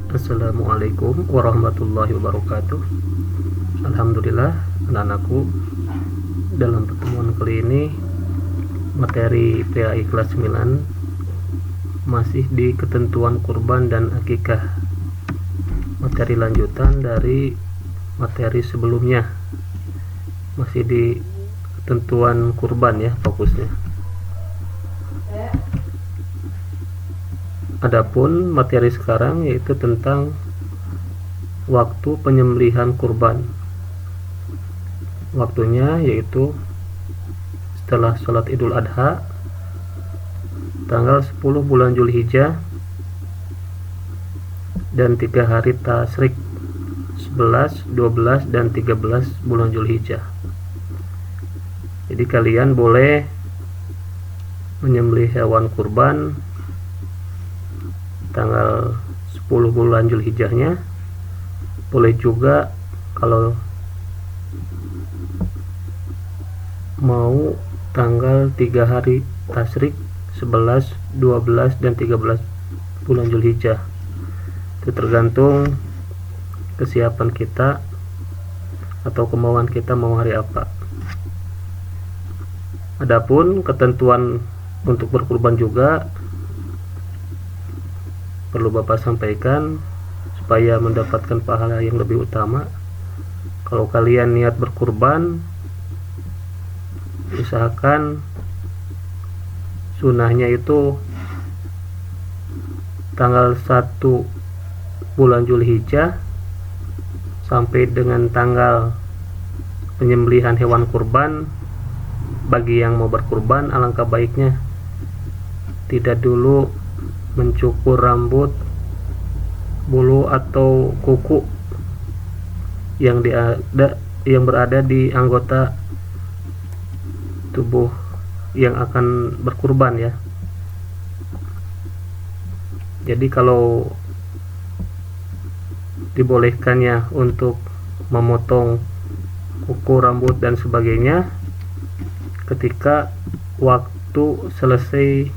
Assalamualaikum warahmatullahi wabarakatuh. Alhamdulillah, anak-anakku, dalam pertemuan kali ini materi PAI kelas 9 masih di ketentuan kurban dan akikah, materi lanjutan dari materi sebelumnya, masih di ketentuan kurban ya fokusnya. Adapun materi sekarang yaitu tentang waktu penyembelihan kurban. Waktunya yaitu setelah sholat Idul Adha tanggal 10 bulan Zulhijjah dan 3 hari tasyrik 11, 12 dan 13 bulan Zulhijjah. Jadi kalian boleh menyembelih hewan kurban tanggal 10 bulan Zulhijjahnya, boleh juga kalau mau tanggal 3 hari tasyrik 11, 12 dan 13 bulan Zulhijjah. Itu tergantung kesiapan kita atau kemauan kita mau hari apa. Adapun ketentuan untuk berkurban juga perlu Bapak sampaikan supaya mendapatkan pahala yang lebih utama. Kalau kalian niat berkurban, usahakan sunahnya itu tanggal 1 bulan Zulhijjah sampai dengan tanggal penyembelihan hewan kurban. Bagi yang mau berkurban, alangkah baiknya tidak dulu mencukur rambut, bulu atau kuku yang berada di anggota tubuh yang akan berkurban ya. Jadi kalau dibolehkannya untuk memotong kuku, rambut dan sebagainya ketika waktu selesai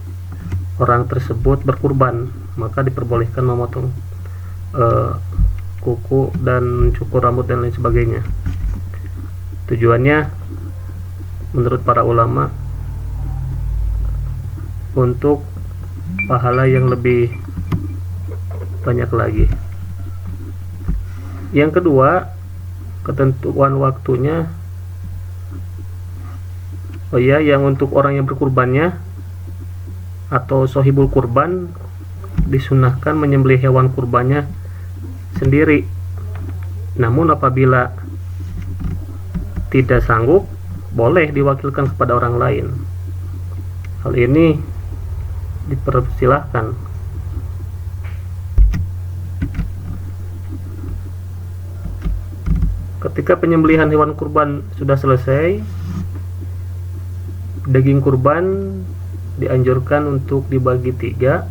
orang tersebut berkurban, maka diperbolehkan memotong kuku dan mencukur rambut dan lain sebagainya. Tujuannya menurut para ulama untuk pahala yang lebih banyak lagi. Yang kedua, ketentuan waktunya. Yang untuk orang yang berkurbannya atau sohibul kurban disunahkan menyembelih hewan kurbannya sendiri. Namun apabila tidak sanggup, boleh diwakilkan kepada orang lain. Hal ini dipersilahkan. Ketika penyembelihan hewan kurban sudah selesai, daging kurban dianjurkan untuk dibagi 3.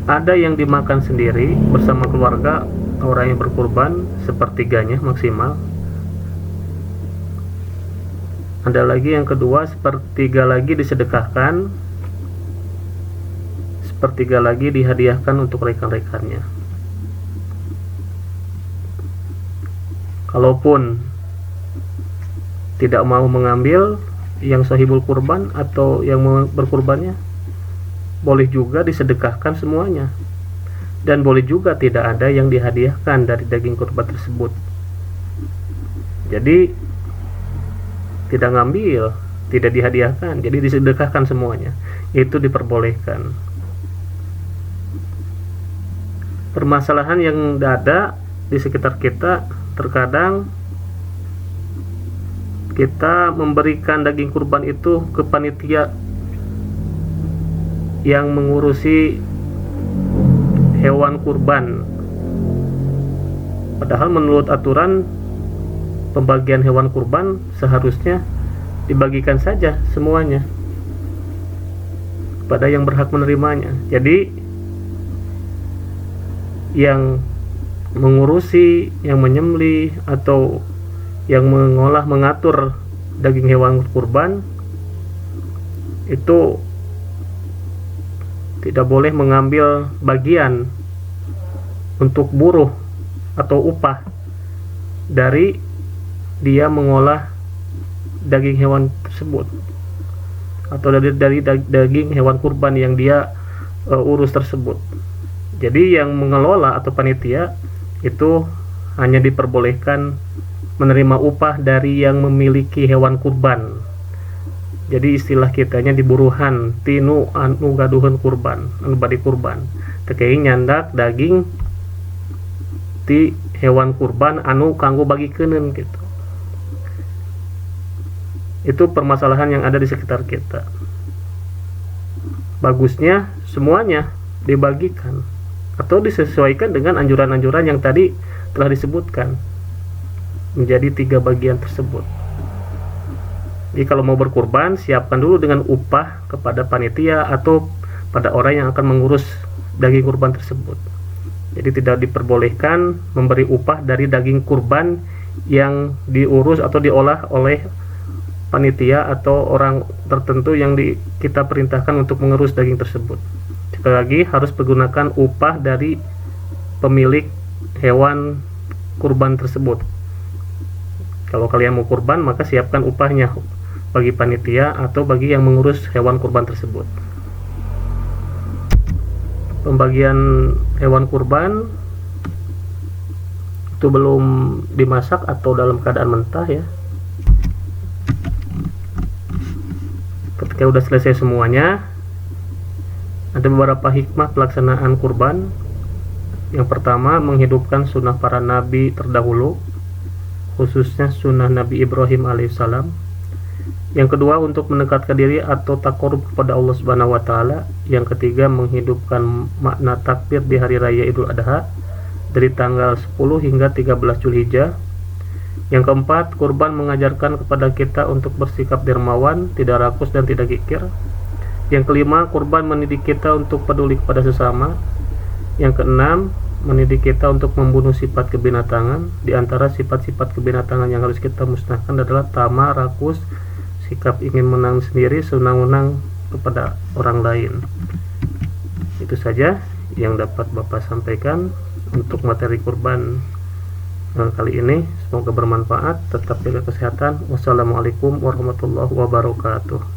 Ada yang dimakan sendiri bersama keluarga orang yang berkurban, sepertiganya maksimal. Ada lagi yang kedua, sepertiga lagi disedekahkan, sepertiga lagi dihadiahkan untuk rekan-rekannya. Kalaupun tidak mau mengambil yang sahibul kurban atau yang mau berkurbannya, boleh juga disedekahkan semuanya, dan boleh juga tidak ada yang dihadiahkan dari daging kurban tersebut. Jadi tidak ngambil, tidak dihadiahkan, jadi disedekahkan semuanya. Itu diperbolehkan. Permasalahan yang ada di sekitar kita, terkadang kita memberikan daging kurban itu ke panitia yang mengurusi hewan kurban, padahal menurut aturan pembagian hewan kurban seharusnya dibagikan saja semuanya pada yang berhak menerimanya. Jadi yang mengurusi, yang menyembelih atau yang mengolah, mengatur daging hewan kurban itu tidak boleh mengambil bagian untuk buruh atau upah dari dia mengolah daging hewan tersebut, atau dari daging hewan kurban yang dia urus tersebut. Jadi yang mengelola atau panitia itu hanya diperbolehkan menerima upah dari yang memiliki hewan kurban. Jadi istilah kitanya di buruhan tinu anu gaduhan kurban, anu badi kurban, tekei nyandak daging ti hewan kurban anu kanggo bagikeun gitu. Itu permasalahan yang ada di sekitar kita. Bagusnya semuanya dibagikan atau disesuaikan dengan anjuran-anjuran yang tadi telah disebutkan menjadi 3 bagian tersebut. Jadi kalau mau berkurban, siapkan dulu dengan upah kepada panitia atau pada orang yang akan mengurus daging kurban tersebut. Jadi tidak diperbolehkan memberi upah dari daging kurban yang diurus atau diolah oleh panitia atau orang tertentu yang kita perintahkan untuk mengurus daging tersebut. Sekali lagi, harus menggunakan upah dari pemilik hewan kurban tersebut. Kalau kalian mau kurban, maka siapkan upahnya bagi panitia atau bagi yang mengurus hewan kurban tersebut. Pembagian hewan kurban itu belum dimasak atau dalam keadaan mentah ya. Ketika sudah selesai semuanya, ada beberapa hikmah pelaksanaan kurban. Yang pertama, menghidupkan sunnah para nabi terdahulu, khususnya sunnah Nabi Ibrahim alaihissalam. Yang kedua, untuk mendekatkan diri atau takarub kepada Allah Subhanahu wa taala. Yang ketiga, menghidupkan makna takbir di hari raya Idul Adha dari tanggal 10 hingga 13 Zulhijjah. Yang keempat, kurban mengajarkan kepada kita untuk bersikap dermawan, tidak rakus dan tidak kikir. Yang kelima, kurban mendidik kita untuk peduli kepada sesama. Yang keenam, mendidik kita untuk membunuh sifat kebinatangan. Di antara sifat-sifat kebinatangan yang harus kita musnahkan adalah tamak, rakus, sikap ingin menang sendiri, senang-senang kepada orang lain. Itu saja yang dapat Bapak sampaikan untuk materi kurban kali ini. Semoga bermanfaat. Tetap jaga kesehatan. Wassalamualaikum warahmatullahi wabarakatuh.